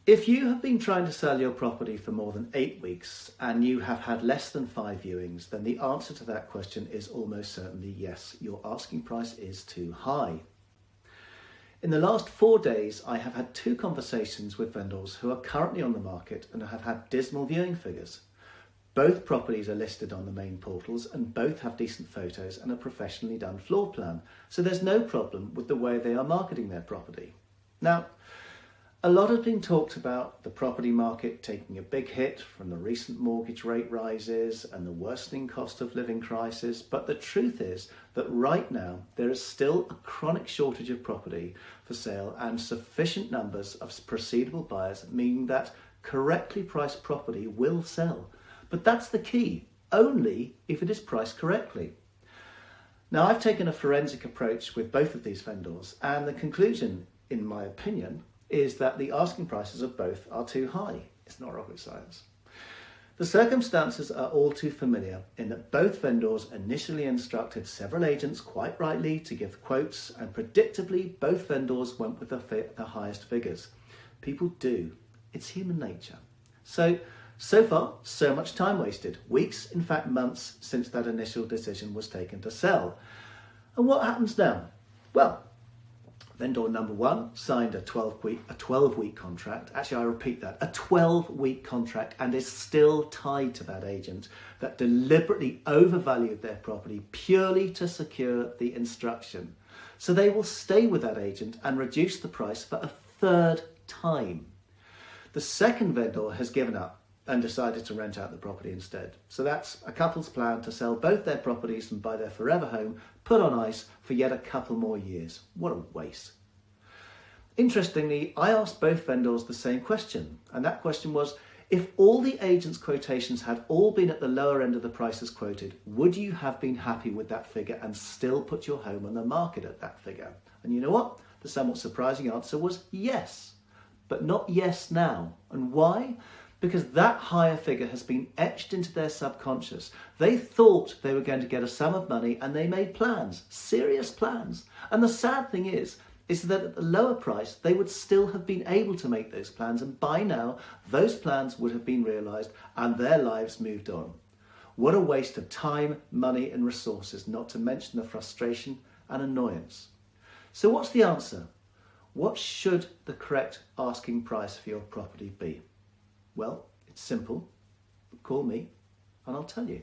If you have been trying to sell your property for more than 8 weeks and you have had less than 5 viewings, then the answer to that question is almost certainly yes. Your asking price is too high. In the last 4 days, I have had 2 conversations with vendors who are currently on the market and have had dismal viewing figures. Both properties are listed on the main portals and both have decent photos and a professionally done floor plan, so there's no problem with the way they are marketing their property. Now, a lot has been talked about the property market taking a big hit from the recent mortgage rate rises and the worsening cost of living crisis, but the truth is that right now there is still a chronic shortage of property for sale and sufficient numbers of proceedable buyers, meaning that correctly priced property will sell. But that's the key, only if it is priced correctly. Now, I've taken a forensic approach with both of these vendors, and the conclusion, in my opinion, is that the asking prices of both are too high. It's not rocket science. The circumstances are all too familiar in that both vendors initially instructed several agents quite rightly to give quotes, and predictably both vendors went with the highest figures. People do. It's human nature. So far, so much time wasted. Weeks, in fact months, since that initial decision was taken to sell. And what happens now? Well, vendor number 1 signed a 12-week contract. Actually, I repeat that, a 12-week contract, and is still tied to that agent that deliberately overvalued their property purely to secure the instruction. So they will stay with that agent and reduce the price for a 3rd time. The second vendor has given up and decided to rent out the property instead. So that's a couple's plan to sell both their properties and buy their forever home, put on ice for yet a couple more years. What a waste. Interestingly, I asked both vendors the same question, and that question was, if all the agents' quotations had all been at the lower end of the prices quoted, would you have been happy with that figure and still put your home on the market at that figure? And you know what? The somewhat surprising answer was yes, but not yes now. And why? Because that higher figure has been etched into their subconscious. They thought they were going to get a sum of money and they made plans, serious plans. And the sad thing is that at the lower price, they would still have been able to make those plans, and by now, those plans would have been realised and their lives moved on. What a waste of time, money and resources, not to mention the frustration and annoyance. So what's the answer? What should the correct asking price for your property be? Well, it's simple. Call me and I'll tell you.